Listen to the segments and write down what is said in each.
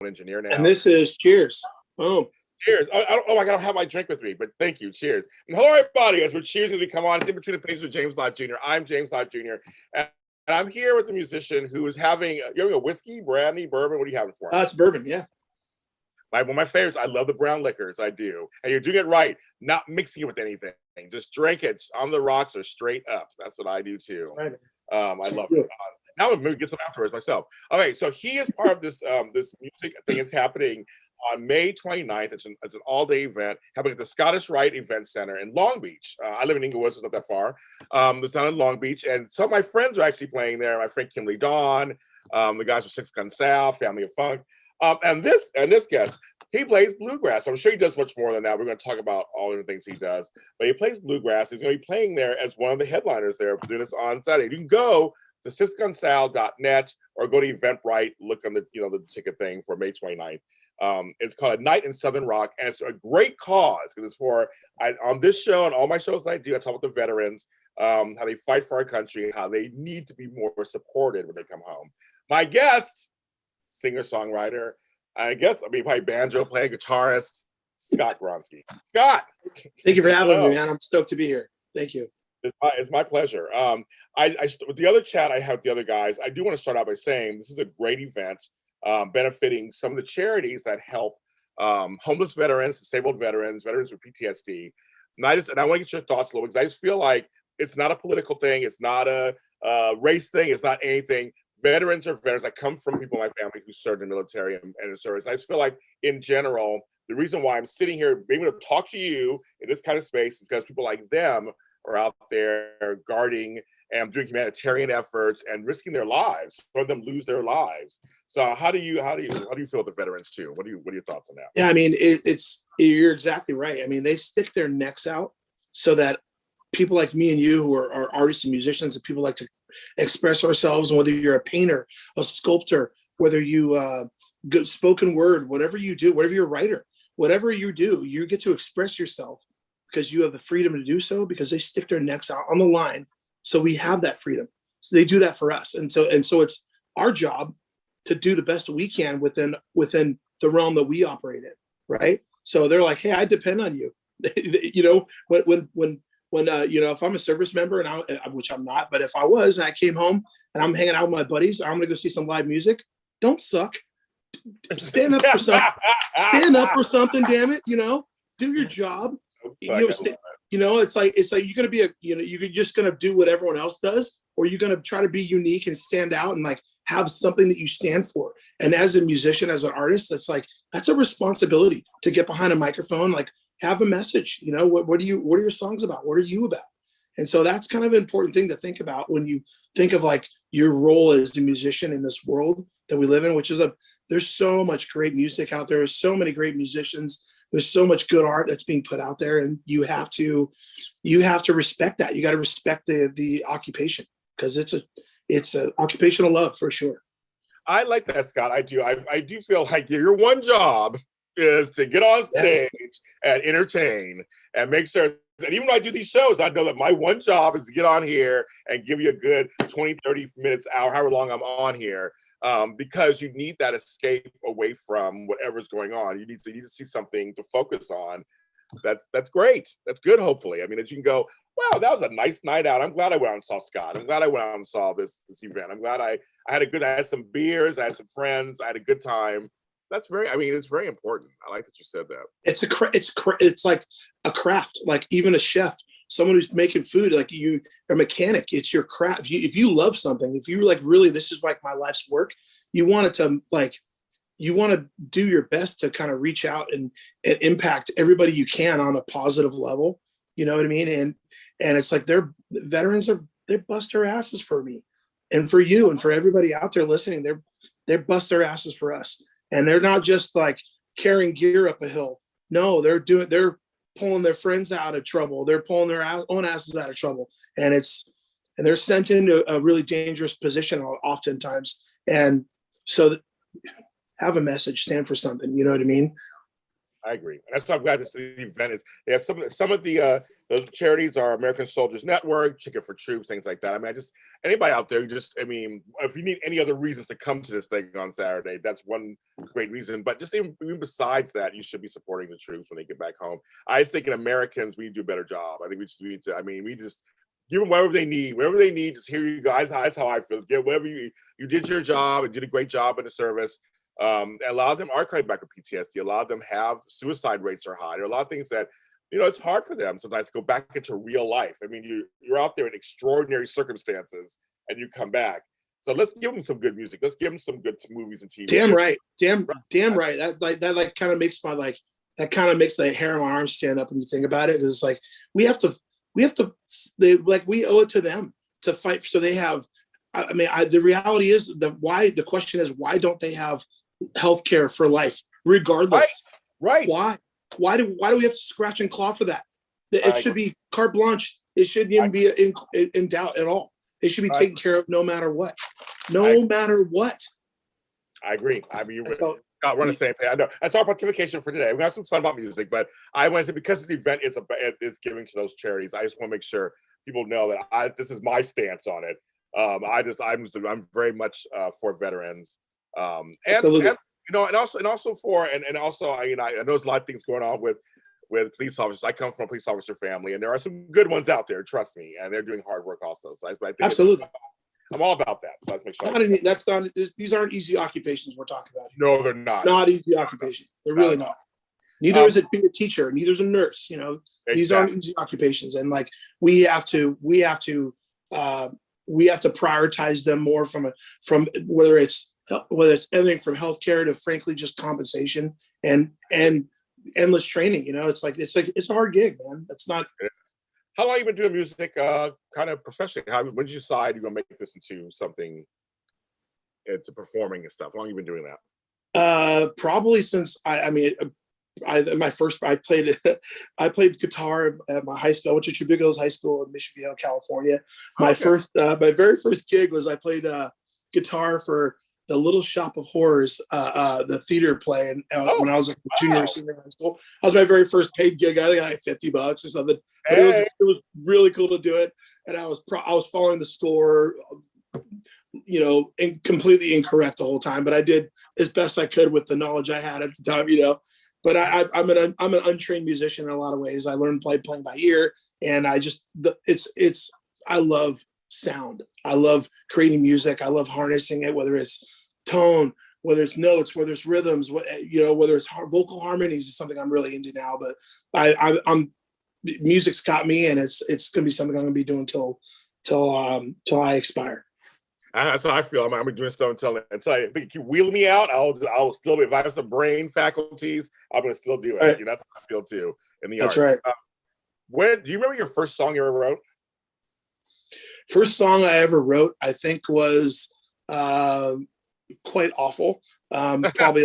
engineer now. And this is cheers. Boom. Cheers. Oh my God, I don't have my drink with me, but thank you. Cheers. And hello, everybody. As we're cheers as we come on, it's In Between the Pages with James Lott Jr. I'm James Lott Jr. And I'm here with a musician who is having, you're having a whiskey, brandy, bourbon. What are you having for him? It's bourbon, yeah. One of my favorites. I love the brown liquors. I do. And you're doing it right, not mixing it with anything. Just drink it on the rocks or straight up. That's what I do too. Right. I love it. Now I'm going to get some afterwards myself. Okay, so he is part of this this music thing that's happening on May 29th. It's an all-day event happening at the Scottish Rite Event Center in Long Beach. I live in Inglewood, so it's not that far. It's down in Long Beach, and some of my friends are actually playing there. My friend Kimberly, the guys from Six Gun Salve, Family of Funk, and this guest, he plays bluegrass. But I'm sure he does much more than that. We're going to talk about all the things he does, but he plays bluegrass. He's going to be playing there as one of the headliners there, doing this on Saturday. You can go to sixgunsalve.net or go to Eventbrite, look on the ticket thing for May 29th. It's called A Night in Southern Rock, and it's a great cause because it's for on this show and all my shows that I do, I talk about the veterans, how they fight for our country, how they need to be more supported when they come home. My guest, singer-songwriter, probably banjo player, guitarist, Scott Gronsky. Scott! Thank you for having me, man. I'm stoked to be here. Thank you. It's my pleasure. With the other chat I have with the other guys, I do want to start out by saying this is a great event benefiting some of the charities that help homeless veterans, disabled veterans with PTSD. And I want to get your thoughts a little, because I just feel like it's not a political thing. It's not a race thing. It's not anything. Veterans are veterans. I come from people in my family who served in the military and in service. I just feel like, in general, the reason why I'm sitting here being able to talk to you in this kind of space is because people like them are out there guarding and doing humanitarian efforts and risking their lives, for them lose their lives. So how do you feel with the veterans too? What are your thoughts on that? Yeah, I mean, you're exactly right. I mean, they stick their necks out so that people like me and you, who are artists and musicians, and people like to express ourselves, and whether you're a painter, a sculptor, whether you spoken word, whatever you do, whatever you're a writer, whatever you do, you get to express yourself because you have the freedom to do so, because they stick their necks out on the line. So we have that freedom. So they do that for us. And so it's our job to do the best we can within the realm that we operate in. Right. So they're like, hey, I depend on you. When if I'm a service member, which I'm not, but if I was, and I came home and I'm hanging out with my buddies, I'm going to go see some live music. Don't suck. Stand up for something. Stand up for something, damn it. Do your job. It's like you're gonna be you're just gonna do what everyone else does, or you're gonna try to be unique and stand out and like have something that you stand for. And as a musician, as an artist, that's a responsibility to get behind a microphone, like have a message. What are your songs about? What are you about? And so that's kind of an important thing to think about when you think of like your role as a musician in this world that we live in, which is there's so much great music out there. There's so many great musicians. There's so much good art that's being put out there, and you have to respect that. You got to respect the occupation, because it's an occupational love for sure. I like that, Scott. I do. I do feel like your one job is to get on stage and entertain and make sure. And even when I do these shows, I know that my one job is to get on here and give you a good 20, 30 minutes, hour, however long I'm on here. Because you need that escape away from whatever's going on. You need to see something to focus on. That's great. That's good. Hopefully, I mean, that you can go, wow, that was a nice night out. I'm glad I went out and saw Scott. I'm glad I went out and saw this event. I'm glad I had some beers. I had some friends. I had a good time. It's very important. I like that you said that. It's like a craft. Like even a chef, someone who's making food, like you, a mechanic, it's your craft. If you love something, if you like, really, this is like my life's work, you want to do your best to kind of reach out and impact everybody you can on a positive level. You know what I mean? And it's like veterans they bust their asses for me and for you and for everybody out there listening. They bust their asses for us. And they're not just like carrying gear up a hill. No, they're pulling their friends out of trouble. They're pulling their own asses out of trouble. And they're sent into a really dangerous position oftentimes. And so have a message, stand for something. You know what I mean? I agree. And that's why I'm glad this event is. They have some of the charities are American Soldiers Network, Chicken for Troops, things like that. I mean, anybody out there, I mean, if you need any other reasons to come to this thing on Saturday, that's one great reason. But just even besides that, you should be supporting the troops when they get back home. I was thinking Americans, we need to do a better job. I think we just need to. I mean, we just give them whatever they need. Just here you guys. That's how I feel. Get whatever you did your job and did a great job in the service. A lot of them are coming back with PTSD. A lot of them have suicide rates are high. There are a lot of things that, it's hard for them sometimes to go back into real life. I mean, you're out there in extraordinary circumstances and you come back. So let's give them some good music. Let's give them some good movies and TV. Damn right. Damn right. That kind of makes the hair on my arm stand up when you think about it. It's like, we owe it to them to fight. So they have, the reality is the question is, why don't they have healthcare for life, regardless? Right. Why do we have to scratch and claw for that? It should be carte blanche. It shouldn't even be in doubt at all. It should be taken care of no matter what. Matter what. I agree. I mean, Scott, we're on the same page. I know that's our pontification for today. We have some fun about music, but I want to say, because this event is giving to those charities, I just want to make sure people know that this is my stance on it. I'm very much for veterans. Absolutely. And also I know there's a lot of things going on with police officers. I come from a police officer family, and there are some good ones out there, trust me, and they're doing hard work also. So I think absolutely, I'm all about that. So let's make sure. These aren't easy occupations we're talking about here. No, they're not. Not easy occupations. They're really not. Neither is it being a teacher. Neither is a nurse. Exactly. These aren't easy occupations, and like we have to prioritize them more from whether it's anything from healthcare to frankly just compensation and endless training. It's a hard gig, man. That's not. How long have you been doing music kind of professionally? When did you decide you're gonna make this into something, into performing and stuff? How long have you been doing that? Probably since I played guitar at my high school. I went to Trevigos High School in Mission Viejo, California. My very first gig was I played guitar for the Little Shop of Horrors, the theater play, when I was a junior or senior in high school. That was my very first paid gig. I think I got like $50 or something. But it was really cool to do it, and I was following the score, completely incorrect the whole time. But I did as best I could with the knowledge I had at the time, But I'm an untrained musician in a lot of ways. I learned playing by ear, and I love sound. I love creating music. I love harnessing it, whether it's tone, whether it's notes, whether it's rhythms, whether it's vocal harmonies is something I'm really into now. But I'm music's got me, and it's going to be something I'm going to be doing till I expire. That's how I feel. I'm doing stuff until I think you wheel me out. I'll still be, if I have some brain faculties, I'm going to still do it. Right. That's how I feel too in the arts. That's right. Do you remember your first song you ever wrote? First song I ever wrote, I think, was quite awful. Probably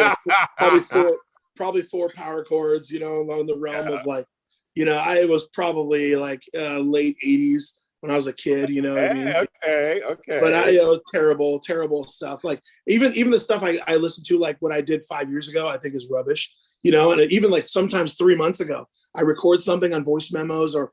four power chords, along the realm of I was probably like late 80s when I was a kid, Okay. But terrible stuff. Like even the stuff I listened to, like what I did 5 years ago, I think is rubbish. And even like sometimes 3 months ago, I record something on voice memos or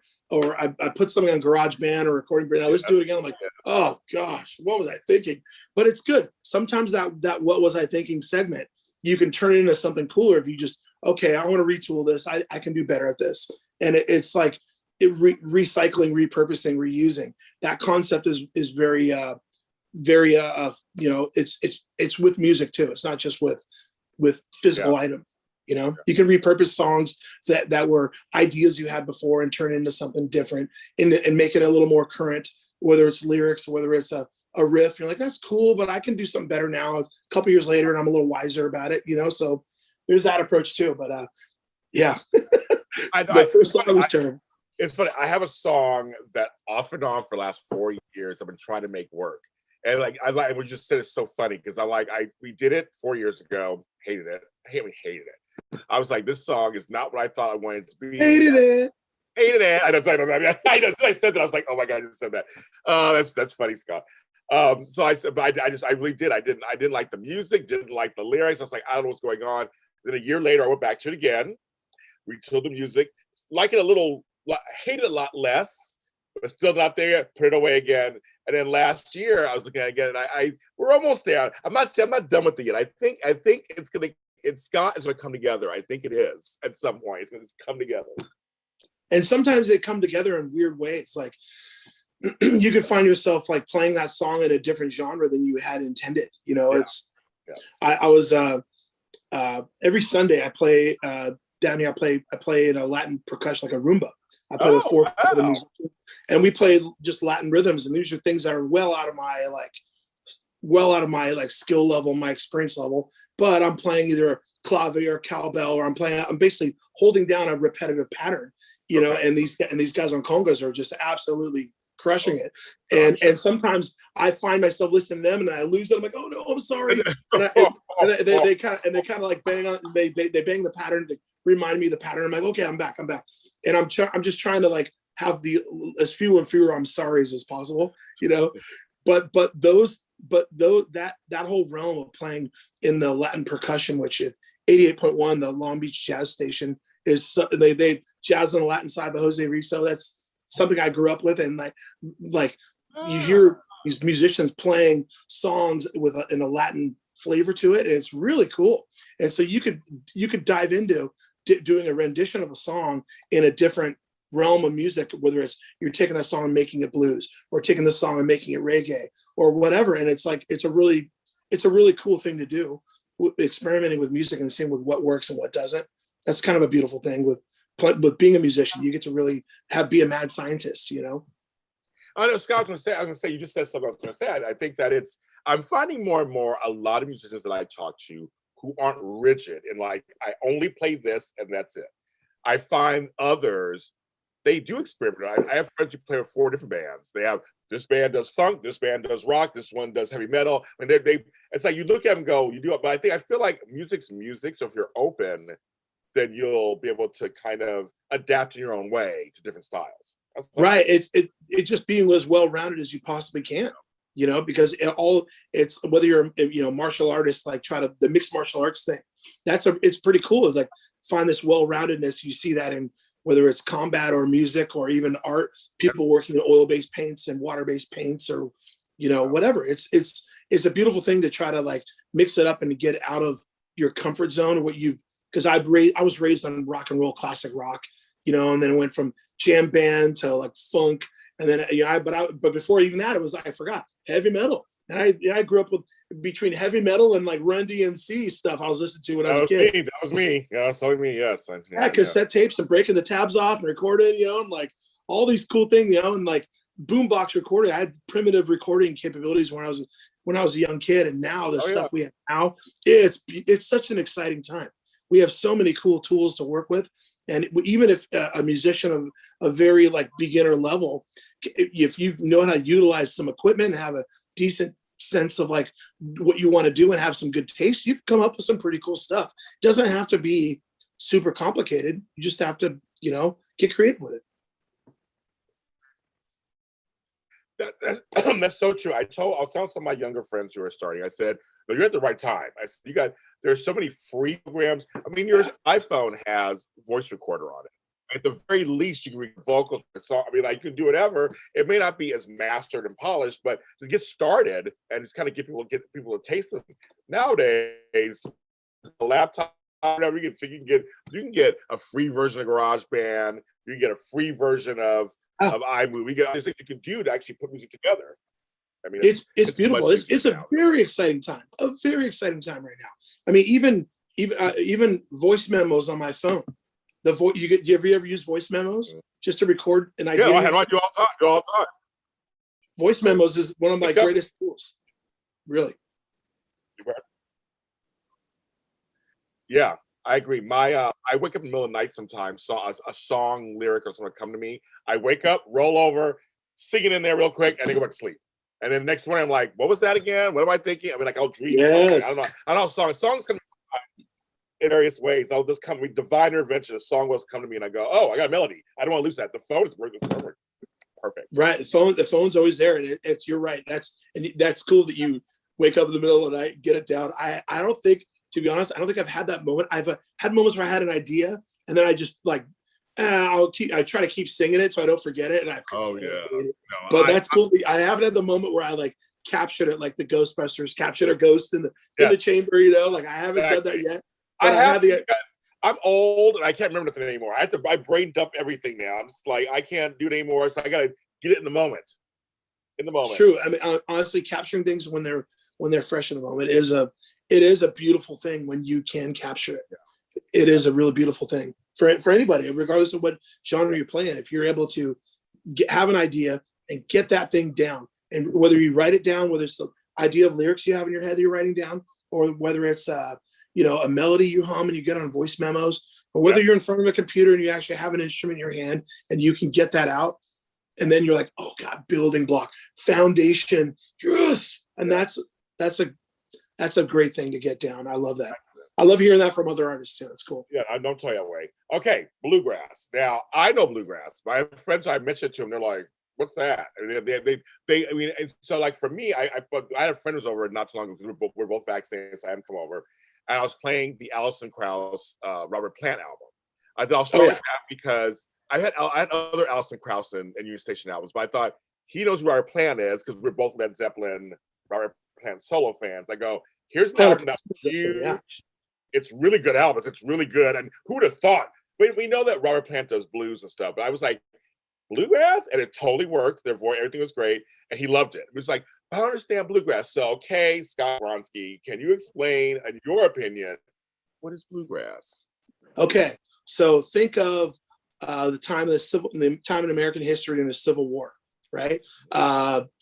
I put something on GarageBand or recording. Now let's do it again. I'm like, oh gosh, what was I thinking? But it's good. Sometimes that what was I thinking segment, you can turn it into something cooler if you just, okay, I want to retool this. I can do better at this. And it's like recycling, repurposing, reusing. That concept is very, it's with music too. It's not just with physical items. You can repurpose songs that were ideas you had before and turn into something different and make it a little more current, whether it's lyrics, whether it's a riff. You're like, that's cool, but I can do something better now. A couple years later, and I'm a little wiser about it, So there's that approach too. But yeah, the first song was terrible. It's funny. I have a song that off and on for the last 4 years I've been trying to make work, and I would just say it's so funny because we did it 4 years ago, hated it. I hated it. I was like, this song is not what I thought I wanted it to be. Hated it. I said that. I was like, oh my God, I just said that. That's funny, Scott. So I said, but I really did. I didn't like the music, didn't like the lyrics. I was like, I don't know what's going on. Then a year later, I went back to it again. retool the music, like it a little, hate it a lot less, but still not there yet, put it away again. And then last year I was looking at it again, and we're almost there. I'm not done with it yet. I think Scott is going to come together. I think it is at some point. It's going to come together. And sometimes they come together in weird ways. Like you could find yourself like playing that song in a different genre than you had intended. You know, it's. Yes. I was every Sunday I play down here. I play in a Latin percussion, like a rumba. I play the fourth of the music, and we play just Latin rhythms. And these are things that are well out of my skill level, my experience level. But I'm playing either clave or cowbell, or I'm basically holding down a repetitive pattern, you know. And these guys on congas are just absolutely crushing it. And sometimes I find myself listening to them and I lose it. I'm like, oh no, I'm sorry. And they kind of like bang on. They bang the pattern to remind me of the pattern. I'm like, okay, I'm back. And I'm just trying to like have as few and fewer I'm sorry's as possible, you know. But that whole realm of playing in the Latin percussion, which is 88.1, the Long Beach jazz station, is they jazz on the Latin side by Jose Rizzo. That's something I grew up with, and like you hear these musicians playing songs in a Latin flavor to it, and it's really cool. And so you could dive into doing a rendition of a song in a different realm of music, whether it's you're taking that song and making it blues, or taking the song and making it reggae, or whatever. And it's like it's a really cool thing to do, experimenting with music and seeing with what works and what doesn't. That's kind of a beautiful thing with being a musician. You get to really be a mad scientist, you know. I know, Scott, I was going to say, you just said something I was going to say. I think that I'm finding more and more a lot of musicians that I talk to who aren't rigid and like, I only play this and that's it. I find others, they do experiment. I have friends who play with 4 different bands. They have, this band does funk, this band does rock, this one does heavy metal. And it's like, you look at them and go, you do it. But I feel like music's music. So if you're open, then you'll be able to kind of adapt in your own way to different styles. Right. It's just being as well-rounded as you possibly can, you know, because it's whether you're, you know, martial artists, like the mixed martial arts thing. It's pretty cool. It's like find this well-roundedness. You see that in whether it's combat or music or even art, people working in oil-based paints and water-based paints, or, you know, whatever. It's a beautiful thing to try to like mix it up and to get out of your comfort zone. Because I was raised on rock and roll, classic rock, you know, and then it went from jam band to like funk, and then but before even that, it was I forgot heavy metal, and I grew up with between heavy metal and like Run DMC stuff I was listening to when I was a kid. That was me. Yeah, that's me. Yes. Cassette tapes and breaking the tabs off and recording, you know, and like all these cool things, you know, and like boombox recording. I had primitive recording capabilities when I was a young kid, and now the stuff we have now, it's such an exciting time. We have so many cool tools to work with. And even if a musician of a very like beginner level, if you know how to utilize some equipment and have a decent sense of like what you want to do and have some good taste, you can come up with some pretty cool stuff. It doesn't have to be super complicated. You just have to, you know, get creative with it. That's so true. I'll tell some of my younger friends who are starting, I said, no, you're at the right time. I said, there's so many free programs. I mean, your iPhone has voice recorder on it. At the very least, you can read vocals for a song. I mean, like, you can do whatever. It may not be as mastered and polished, but to get started and just kind of get people to taste this. Nowadays, a laptop, whatever, you can get a free version of GarageBand. You can get a free version of iMovie. You get all these things you can do to actually put music together. I mean, it's beautiful. It's a very exciting time. A very exciting time right now. I mean, even voice memos on my phone. Do you ever use voice memos just to record an idea? Yeah, I do all the time. Voice memos is one of my greatest tools. Really. Yeah, I agree. I wake up in the middle of the night sometimes, saw a song lyric or something come to me. I wake up, roll over, sing it in there real quick, and then go back to sleep. And then the next morning, I'm like, what was that again? What am I thinking? I mean, like, I'll dream. Yes. I don't know. Songs come in various ways. I'll just come with divine intervention. A song will come to me, and I go, oh, I got a melody. I don't want to lose that. The phone is working perfect. Right. The phone's always there, and you're right. That's cool that you wake up in the middle of the night, get it down. I don't think, to be honest, I've had that moment. I've had moments where I had an idea, and then I just like I try to keep singing it so I don't forget it, and I forget it. No, But that's cool. I haven't had the moment where I like captured it like the Ghostbusters captured a ghost in the chamber, you know, like I haven't done that yet. I have to, I'm old and I can't remember nothing anymore. I brain dump everything now. I'm just like, I can't do it anymore. So I got to get it in the moment. True. I mean, honestly, capturing things when they're fresh in the moment is a beautiful thing when you can capture it. Yeah. It is a really beautiful thing for anybody, regardless of what genre you're playing. If you're able to have an idea and get that thing down, and whether you write it down, whether it's the idea of lyrics you have in your head that you're writing down, or whether it's you know, a melody you hum and you get on voice memos, or whether you're in front of a computer and you actually have an instrument in your hand and you can get that out, and then you're like, oh God, building block, foundation, yes, and that's a great thing to get down. I love that. I love hearing that from other artists too. It's cool. Yeah, I don't tell you away. Okay, bluegrass. Now I know bluegrass. My friends, I mentioned to them, they're like, "What's that?" They I mean, so like for me, I had a friend who was over not too long ago because we're both vaccinated, so I hadn't come over. And I was playing the Alison Krauss Robert Plant album. I thought I was always happy because I had other Alison Krauss and Union Station albums, but I thought he knows who Robert Plant is because we're both Led Zeppelin, Robert Plant solo fans. I go, here's an album that's huge. Yeah. It's really good albums. It's really good. And who would have thought? We know that Robert Plant does blues and stuff, but I was like, bluegrass? And it totally worked. Their voice, everything was great. And he loved it. It was like, I don't understand bluegrass. So, okay, Scott Gronsky, can you explain, in your opinion, what is bluegrass? Okay, so think of the time in American history in the Civil War, right?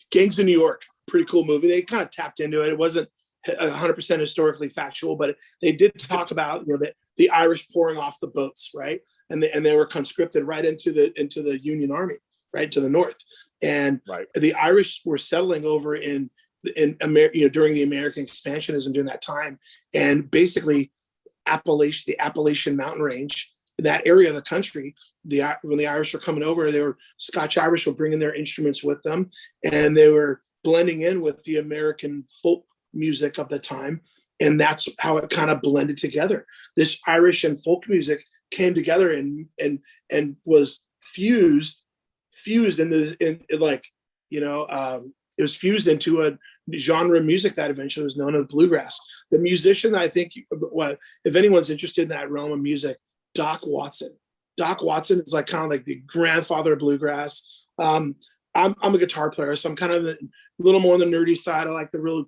Gangs of New York, pretty cool movie. They kind of tapped into it. It wasn't 100% historically factual, but they did talk about, you know, the Irish pouring off the boats, right? And they were conscripted right into the Union Army, right, to the north. And the Irish were settling over in America, you know, during the American expansionism during that time, and basically the Appalachian Mountain Range, in that area of the country, when the Irish were coming over, they were Scotch Irish were bringing their instruments with them, and they were blending in with the American folk music of the time, and that's how it kind of blended together. This Irish and folk music came together and was fused in like, you know, it was fused into a genre of music that eventually was known as bluegrass. The musician, I think, if anyone's interested in that realm of music, Doc Watson. Doc Watson is like kind of like the grandfather of bluegrass. I'm a guitar player, so I'm kind of a little more on the nerdy side. I like the real,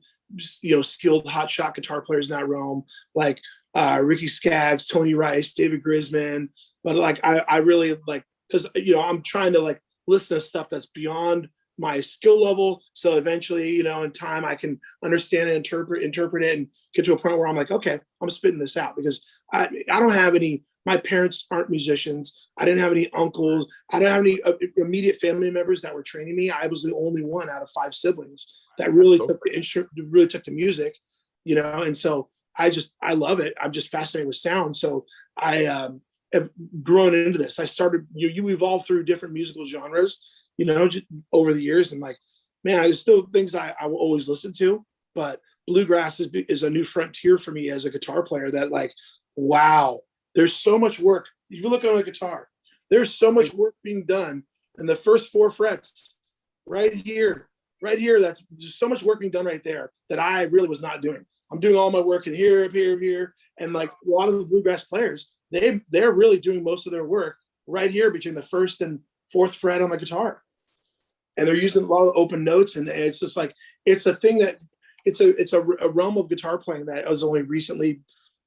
you know, skilled hotshot guitar players in that realm, like Ricky Skaggs, Tony Rice, David Grisman. But like I really like, because, you know, I'm trying to like listen to stuff that's beyond my skill level, so eventually, you know, in time I can understand and interpret it and get to a point where I'm like, okay, I'm spitting this out, because I don't have any, my parents aren't musicians. I didn't have any uncles. I didn't have any immediate family members that were training me. I was the only one out of 5 siblings that really took the music, you know. And so I love it. I'm just fascinated with sound. So I have grown into this. I started, you evolve through different musical genres, you know, just over the years. And like, man, there's still things I will always listen to, but bluegrass is a new frontier for me as a guitar player. That like, wow, there's so much work. If you look on a guitar, there's so much work being done in the first 4 frets right here. That's just so much work being done right there that I really was not doing. I'm doing all my work in here, up here, up here. And like a lot of the bluegrass players, they're really doing most of their work right here between the 1st and 4th fret on the guitar. And they're using a lot of open notes. And it's just like, it's a thing that it's a realm of guitar playing that was only recently,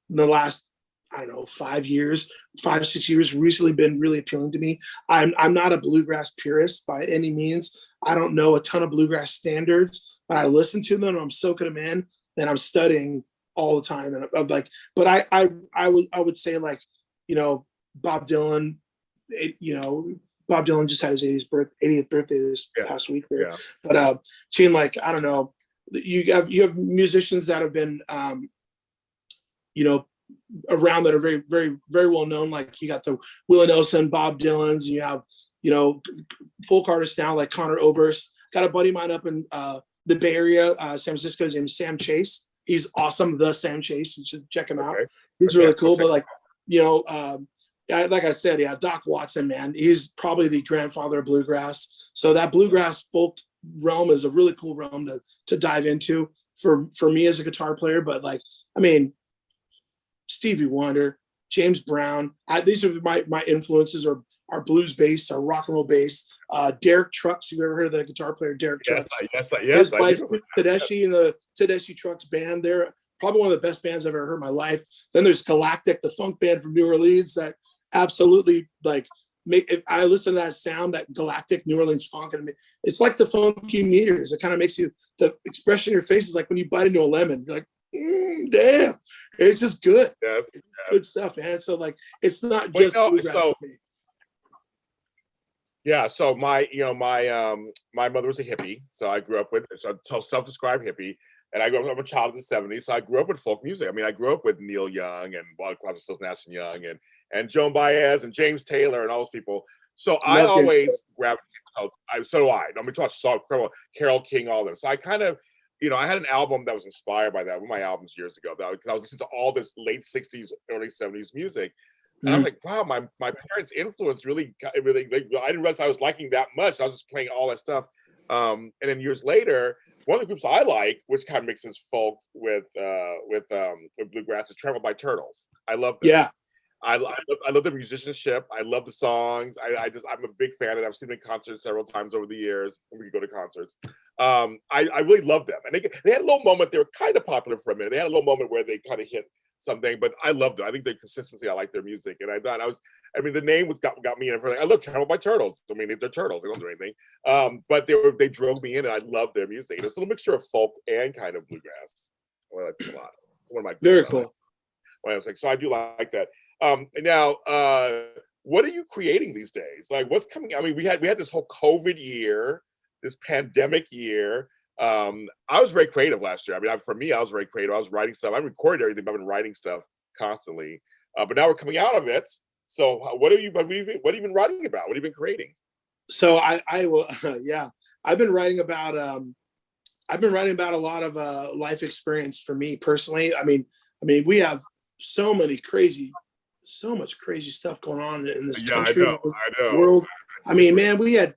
in the last, I don't know, 5 years, 5, 6 years, recently been really appealing to me. I'm not a bluegrass purist by any means. I don't know a ton of bluegrass standards, but I listen to them and I'm soaking them in, and I'm studying all the time. And I'm like, but I would say, like, you know, Bob Dylan, you know, Bob Dylan just had his 80th birthday this past week there. Yeah. But seeing, like, I don't know, you have musicians that have been, you know, around that are very, very, very well known. Like you got the Willie Nelson, Bob Dylan's, and you have, you know, folk artists now like Conor Oberst. Got a buddy of mine up in the Bay Area, San Francisco. His name is Sam Chase. He's awesome. The Sam Chase. You should check him out. He's really cool. But like, you know, like I said, yeah, Doc Watson, man, he's probably the grandfather of bluegrass. So that bluegrass folk realm is a really cool realm to dive into for me as a guitar player. But like, I mean, Stevie Wonder, James Brown, these are my influences are blues based, are rock and roll based. Derek Trucks, you ever heard of the guitar player Derek Trucks? Yes, His wife Tedeschi and the Tedeschi Trucks band. They're probably one of the best bands I've ever heard in my life. Then there's Galactic, the funk band from New Orleans that absolutely like if I listen to that sound, that Galactic New Orleans funk, and it's like the funky meters. It kind of makes you, the expression in your face is like when you bite into a lemon. You're like, damn, it's just good. Yes, it's good stuff, man. So like, it's not just bluegrass for me. Yeah, so my mother was a hippie, so I grew up with self-described hippie, and I grew up. I'm a child of the '70s, so I grew up with folk music. I mean, I grew up with Neil Young and Wild Crosby, Stills, Nash and Young, and Joan Baez and James Taylor and all those people. So I always gravitated. So do I. I'm talking Carole King, all of them. So I kind of, I had an album that was inspired by that. One of my albums years ago, because I was listening to all this late '60s, early '70s music. And I was like, wow, my parents' influence really, I didn't realize I was liking that much. I was just playing all that stuff. And then years later, one of the groups I like, which kind of mixes folk with bluegrass, is Traveled by Turtles. I love them. Yeah. I love the musicianship. I love the songs. I'm a big fan of it. I've seen them in concerts several times over the years. We could go to concerts. I really love them. And they had a little moment. They were kind of popular for a minute. They had a little moment where they kind of hit something, but I loved it. I think the consistency, I like their music. And the name got me in for, like, I love Traveled by Turtles. I mean, they're turtles, they don't do anything. But they drove me in, and I love their music. And it's a little mixture of folk and kind of bluegrass. I like it a lot. One of my very cool. When I was like, so I do like that. Now, what are you creating these days? Like, what's coming? I mean, we had this whole COVID year, this pandemic year. I was very creative last year. I mean, for me, I was very creative. I was writing stuff. I recorded everything, but I've been writing stuff constantly. But now we're coming out of it. So what have you been writing about? What have you been creating? So I will, yeah, I've been writing about a lot of life experience for me personally. I mean, we have so much crazy stuff going on in this country, I know. World. I mean, man, we had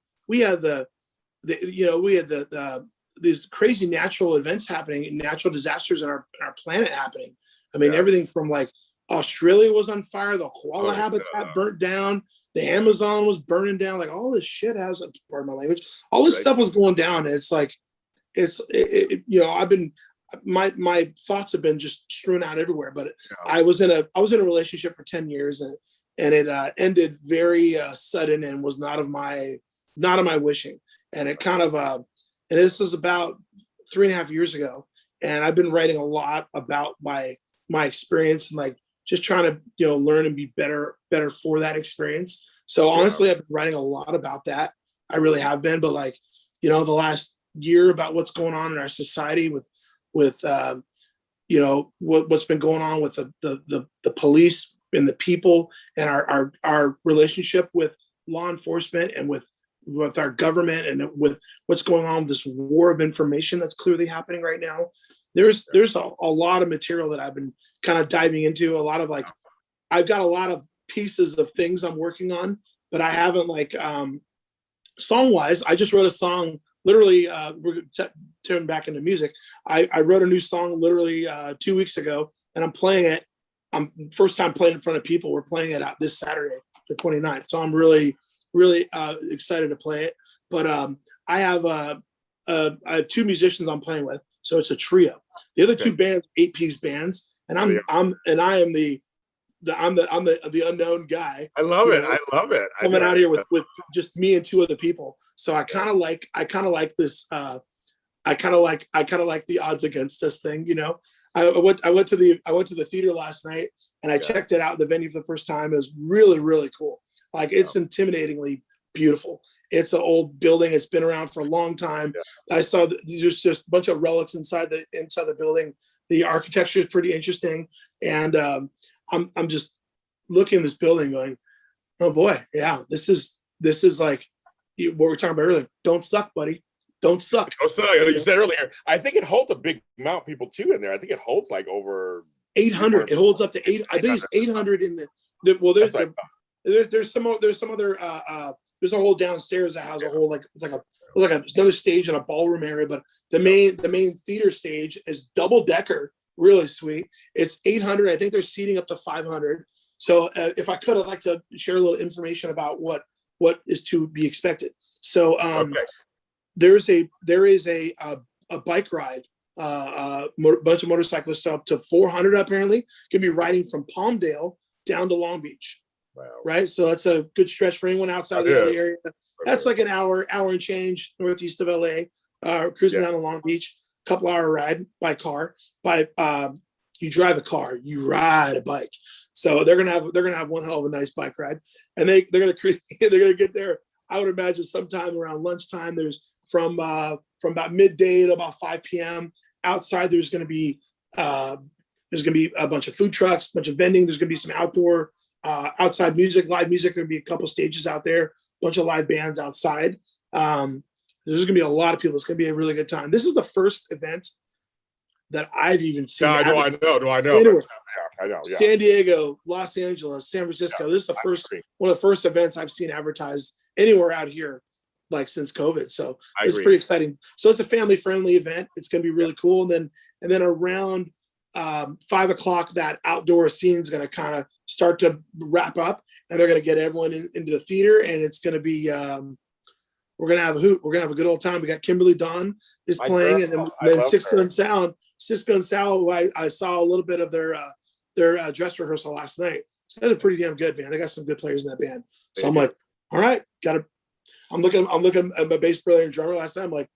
these crazy natural events happening, natural disasters in our planet happening. I mean, everything from like Australia was on fire, the koala habitat burnt down, the Amazon was burning down, like all this shit has, pardon my language, all this stuff was going down. And it's like, my thoughts have been just strewn out everywhere, but I was in a relationship for 10 years and it ended very sudden and was not of my wishing. And it kind of, and this was about 3.5 years ago. And I've been writing a lot about my experience and like just trying to, learn and be better for that experience. So honestly, I've been writing a lot about that. I really have been, but like, the last year about what's going on in our society with what's been going on with the police and the people and our relationship with law enforcement and with our government and with what's going on with this war of information that's clearly happening right now. There's a lot of material that I've been kind of diving into. I've got a lot of pieces of things I'm working on, but I haven't song wise. I just wrote a song literally, we're turning back into music. I wrote a new song literally 2 weeks ago, and I'm playing it. I'm first time playing in front of people. We're playing it out this Saturday, the 29th. So I'm really excited to play it. But I have 2 musicians I'm playing with, so it's a trio. The other 2 bands, 8-piece bands, and I am the unknown guy. I love it. I love it. Coming out here with just me and 2 other people. So I kind of like this. I kind of like the odds against us thing. I went to the theater last night and I checked it out, the venue for the first time. It was really, really cool. Like it's intimidatingly beautiful. It's an old building. It's been around for a long time. I saw there's just a bunch of relics inside the building. The architecture is pretty interesting. And I'm just looking at this building going, oh boy, yeah, this is like what we were talking about earlier. Don't suck, buddy. Don't suck. Don't suck. You said earlier, I think it holds a big amount of people too in there. I think it holds like over 800. It holds up to 8. I think it's 800 in the There's some other there's a whole downstairs that has a whole it's like another stage and a ballroom area, but the main theater stage is double decker, really sweet. It's 800. I think they're seating up to 500. So if I could, I'd like to share a little information about what is to be expected. So there is a bike ride, bunch of motorcyclists up to 400 apparently can be riding from Palmdale down to Long Beach. Wow. Right. So that's a good stretch for anyone outside of the LA area. That's like an hour and change northeast of LA, cruising down to Long Beach, couple hour ride by car. You drive a car, you ride a bike. So they're gonna have one hell of a nice bike ride, and they're gonna get there. I would imagine sometime around lunchtime. There's from about midday to about 5 p.m. Outside, there's gonna be a bunch of food trucks, a bunch of vending. There's gonna be some outdoor outside music, live music. There'll be a couple stages out there, a bunch of live bands outside. There's gonna be a lot of people. It's gonna be a really good time. This is the first event that I've even seen. I know. Anywhere. I know. Yeah. San Diego, Los Angeles, San Francisco. Yeah, this is one of the first events I've seen advertised anywhere out here, like since COVID. So it's pretty exciting. So it's a family-friendly event. It's going to be really cool. And then around 5 o'clock, that outdoor scene is going to kind of start to wrap up, and they're going to get everyone into the theater, and it's going to be. We're going to have a hoot. We're going to have a good old time. We got Kimberly Dawn is playing, and then Cisco and Sound. Cisco and Sal, who I saw a little bit of their dress rehearsal last night. So they're pretty damn good, man. They got some good players in that band. So I'm like, all right, I'm looking at my bass player and drummer last time. I'm like,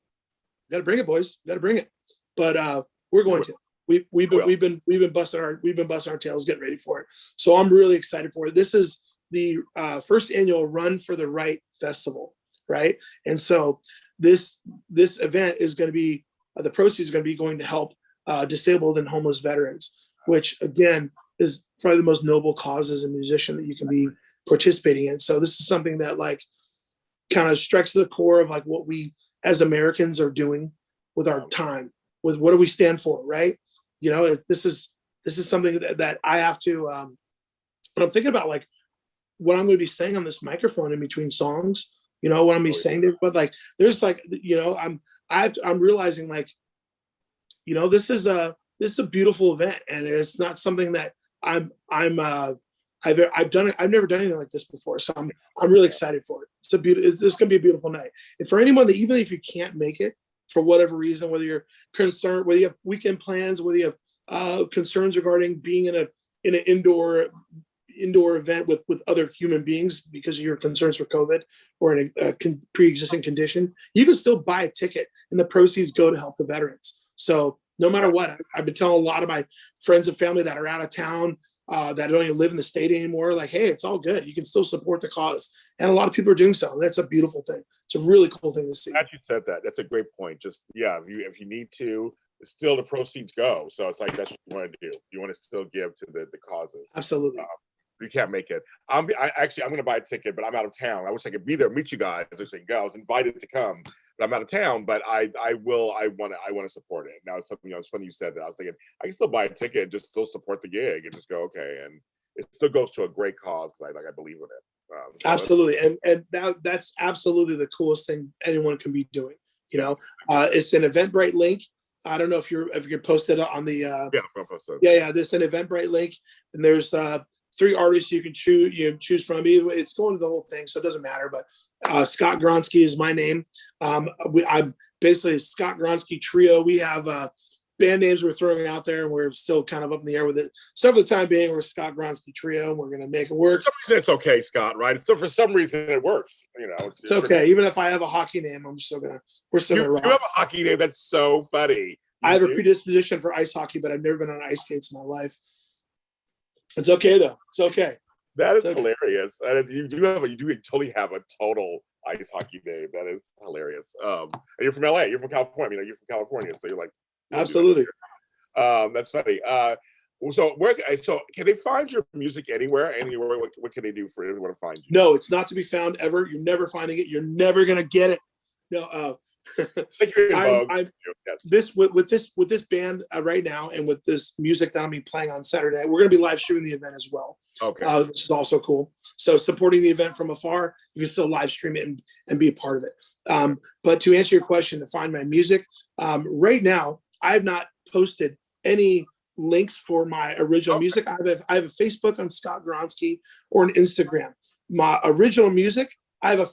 gotta bring it, boys. Gotta bring it. But we're going to. We've been busting our tails getting ready for it. So I'm really excited for it. This is the first annual Run for the Right Festival, right? And so this event is going to be the proceeds are going to be going to help disabled and homeless veterans, which again is probably the most noble cause as a musician that you can be participating in. So this is something that like kind of strikes the core of like what we as Americans are doing with our time, with what do we stand for, right? You know, this is something that I have to. But I'm thinking about like what I'm going to be saying on this microphone in between songs. You know what I'm going to be saying there, but like there's like I'm realizing like, you know, this is a beautiful event, and it's not something that I've done it. I've never done anything like this before, so I'm really excited for it. It's gonna be a beautiful night. And for anyone that even if you can't make it for whatever reason, whether you're concerned, whether you have weekend plans, whether you have concerns regarding being in an indoor event with other human beings because of your concerns for COVID or in a pre-existing condition, you can still buy a ticket, and the proceeds go to help the veterans. So no matter what, I've been telling a lot of my friends and family that are out of town, that don't even live in the state anymore, like, hey, it's all good. You can still support the cause. And a lot of people are doing so. And that's a beautiful thing. It's a really cool thing to see. Glad you said that. That's a great point. Just, if you need to, still the proceeds go. So it's like, that's what you want to do. You want to still give to the causes. Absolutely. You can't make it. I'm going to buy a ticket, but I'm out of town. I wish I could be there, meet you guys. I was invited to come. I'm out of town, but I want to support it. Now it's something, it's funny you said that. I was thinking I can still buy a ticket and just still support the gig and just go, okay. And it still goes to a great cause because I believe in it. So absolutely. And that's absolutely the coolest thing anyone can be doing. You know, it's an Eventbrite link. I don't know if you're posted on the, I'm gonna post it. Yeah. There's an Eventbrite link, and there's 3 artists you can choose from. Either way, it's going to the whole thing, so it doesn't matter. But Scott Gronsky is my name. I'm basically a Scott Gronsky trio. We have band names we're throwing out there, and we're still kind of up in the air with it. So for the time being, we're Scott Gronsky trio, and we're going to make it work. For some reason it's okay, Scott, right? So for some reason it works. You know, it's okay. Even if I have a hockey name, we're still gonna rock. You have a hockey name. That's so funny. I have a predisposition for ice hockey, but I've never been on ice skates in my life. It's okay though. It's okay. That is hilarious. And you totally have a total ice hockey name. That is hilarious. And you're from LA. You're from California. You're from California, so you're like absolutely. That's funny. So can they find your music anywhere? What can they do for everyone to find you? No, it's not to be found ever. You're never finding it. You're never gonna get it. No, Like you're in I'm, vogue. I'm Yes. this with this band right now, and with this music that I'll be playing on Saturday night. We're going to be live streaming the event as well, Okay. which is also cool. So supporting the event from afar, you can still live stream it and be a part of it. But to answer your question, to find my music, right now I have not posted any links for my original Okay. music. I have a Facebook on Scott Gronsky or an Instagram. My original music, I've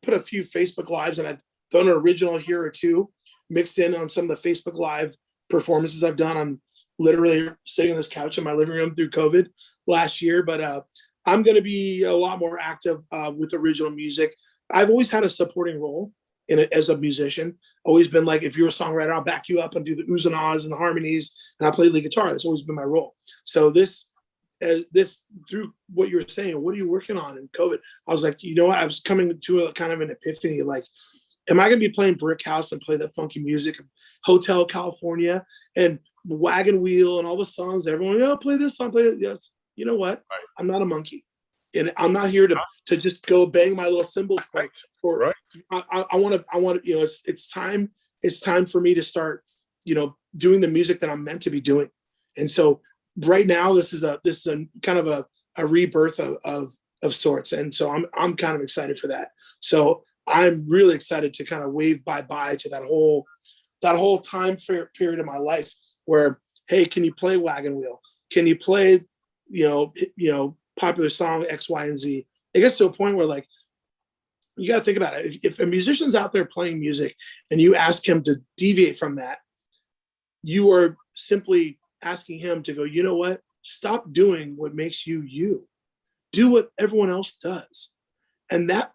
put a few Facebook lives, and I've thrown an original here or two mixed in on some of the Facebook Live performances I've done. I'm literally sitting on this couch in my living room through COVID last year, but I'm going to be a lot more active with original music. I've always had a supporting role in it as a musician. Always been like, if you're a songwriter, I'll back you up and do the oohs and ahs and the harmonies, and I play lead guitar. That's always been my role. So this through what you were saying, what are you working on in COVID? I was like, you know what? I was coming to a kind of an epiphany, like, am I going to be playing Brick House and play that funky music, Hotel California and Wagon Wheel and all the songs? Everyone, play this song, play it. Yes. You know what? Right. I'm not a monkey, and I'm not here to just go bang my little cymbals for. Right. I want to. You know, it's time. It's time for me to start, doing the music that I'm meant to be doing. And so right now, this is a kind of a rebirth of sorts. And so I'm kind of excited for that. So I'm really excited to kind of wave bye-bye to that whole time period of my life where, hey, can you play Wagon Wheel? Can you play, popular song X, Y, and Z? It gets to a point where, like, you got to think about it. If a musician's out there playing music and you ask him to deviate from that, you are simply asking him to go, you know what? Stop doing what makes you you. Do what everyone else does. And that,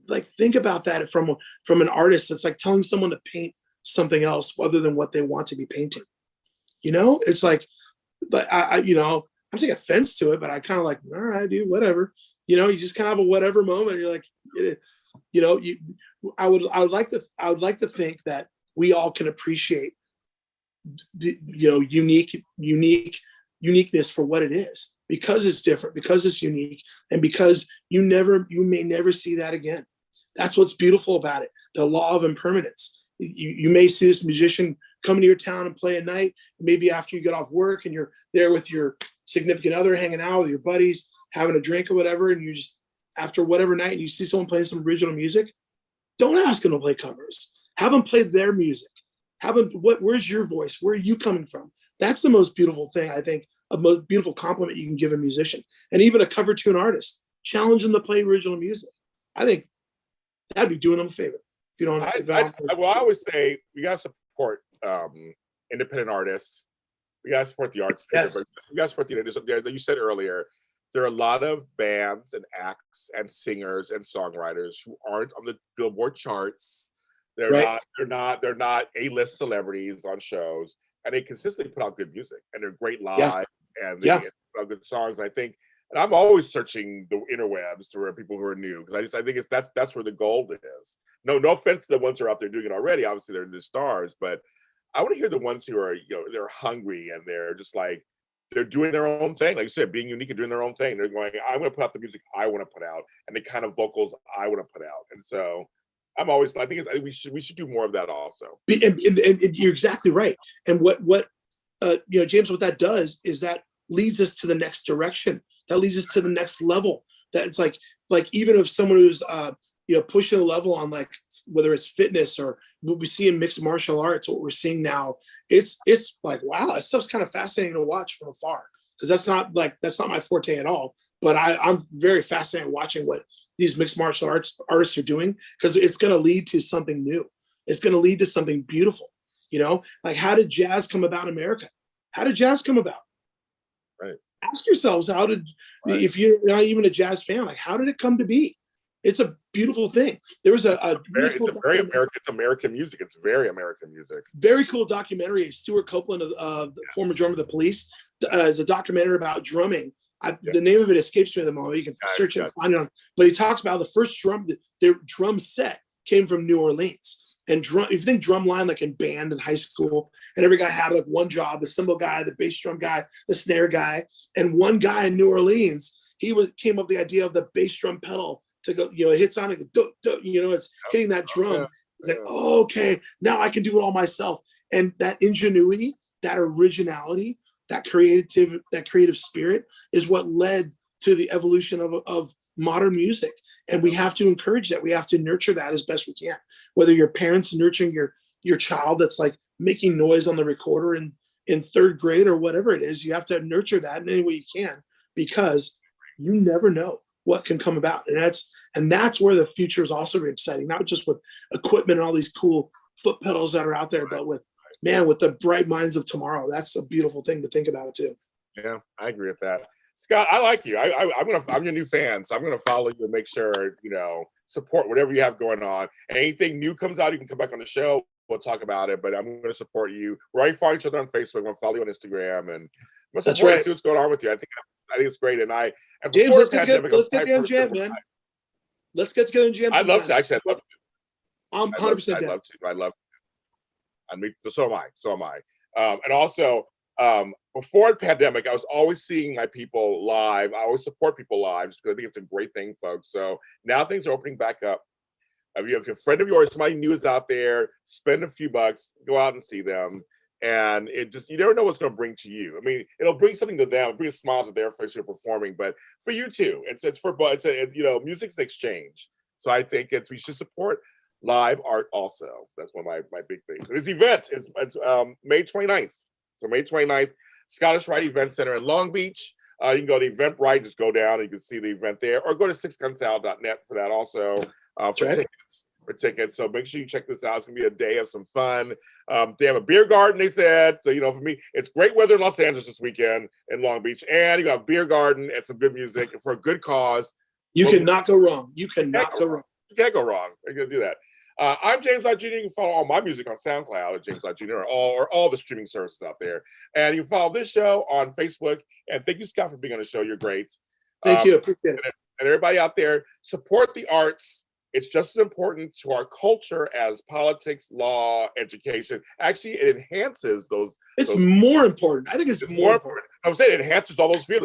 like, think about that from an artist. It's like telling someone to paint something else other than what they want to be painting. It's like, but I take offense to it, but I kind of like, all right, dude, whatever. You just kind of have a whatever moment. You're like, I would like to think that we all can appreciate uniqueness for what it is, because it's different, because it's unique, and because you may never see that again. That's what's beautiful about it. The law of impermanence. You may see this musician come to your town and play a night, maybe after you get off work and you're there with your significant other, hanging out with your buddies, having a drink or whatever, and you just, after whatever night, and you see someone playing some original music, don't ask them to play covers. Have them play their music. Have them, where's your voice? Where are you coming from? That's the most beautiful thing, I think, a most beautiful compliment you can give a musician. And even a cover tune artist, challenge them to play original music. I think that'd be doing them a favor. If you don't, I always say we gotta support independent artists. We gotta support the arts. Yes. We gotta support you said earlier, there are a lot of bands and acts and singers and songwriters who aren't on the Billboard charts. They're right. not A-list celebrities on shows, and they consistently put out good music, and they're great live, and they put out good songs. I think, and I'm always searching the interwebs for people who are new, because I think that's where the gold is. No offense to the ones who are out there doing it already. Obviously, they're the stars, but I want to hear the ones who are, they're hungry and they're just like, they're doing their own thing. Like you said, being unique and doing their own thing. They're going, I'm going to put out the music I want to put out and the kind of vocals I want to put out. And so I think we should do more of that also. And you're exactly right. And what James, what that does is that leads us to the next direction. That leads us to the next level. That it's like even if someone who's pushing a level on, like, whether it's fitness or what we see in mixed martial arts, what we're seeing now, it's like, wow, that stuff's kind of fascinating to watch from afar, because that's not my forte at all. But I'm very fascinated watching what these mixed martial arts artists are doing, because it's going to lead to something new. It's going to lead to something beautiful. Like, how did jazz come about in America? How did jazz come about? Right. Ask yourselves, if you're not even a jazz fan, like, how did it come to be? It's a beautiful thing. There was it's American music. It's very American music. Very cool documentary. Stuart Copeland, the former drummer of the Police, is a documentary about drumming. The name of it escapes me at the moment. You can search it and find it on. But he talks about the first their drum set came from New Orleans. And if you think drum line, like in band in high school, and every guy had like one job: the cymbal guy, the bass drum guy, the snare guy. And one guy in New Orleans, came up with the idea of the bass drum pedal to go, it hits on it, it's hitting that drum. It's like, oh, okay, now I can do it all myself. And that ingenuity, that originality, that creative spirit is what led to the evolution of modern music. And we have to encourage that. We have to nurture that as best we can. Whether your parents nurturing your child that's like making noise on the recorder in third grade or whatever it is, you have to nurture that in any way you can, because you never know what can come about. And that's where the future is also very exciting, not just with equipment and all these cool foot pedals that are out there, but with the bright minds of tomorrow. That's a beautiful thing to think about too. Yeah, I agree with that. Scott, I like you. I'm your new fan, so I'm gonna follow you and make sure, support whatever you have going on. And anything new comes out, you can come back on the show. We'll talk about it, but I'm gonna support you. We're already following each other on Facebook. I'm gonna follow you on Instagram, and I'm gonna support you, see what's going on with you. I think it's great. And James, let's get together and jam, man. Let's get together and jam. I'd love to. Actually, I'd love to. I'm 100% I'd love to. I'd love to. I mean, so am I. And also, before the pandemic, I was always seeing my people live. I always support people live because I think it's a great thing, folks. So now things are opening back up. If a friend of yours, somebody new is out there, spend a few bucks, go out and see them. And you never know what's going to bring to you. I mean, it'll bring something to them, bring smiles to their face who are performing, but for you too. Music's an exchange. So I think we should support live art also. That's one of my big things. And this event is May 29th. So May 29th, Scottish Rite Event Center in Long Beach. You can go to Eventbrite, just go down and you can see the event there, or go to sixgunsalad.net for that also, for tickets. So make sure you check this out. It's gonna be a day of some fun. They have a beer garden, they said. So, for me, it's great weather in Los Angeles this weekend in Long Beach. And you got a beer garden and some good music for a good cause. You cannot go wrong. You cannot go wrong. You can't go wrong. You're gonna do that. I'm James Lott Jr. You can follow all my music on SoundCloud at James Lott Jr. or all the streaming services out there. And you can follow this show on Facebook. And thank you, Scott, for being on the show. You're great. Thank you. Appreciate it. And everybody out there, support the arts. It's just as important to our culture as politics, law, education. Actually, it enhances those. It's more important. I think it's more important. I'm saying it enhances all those feelings.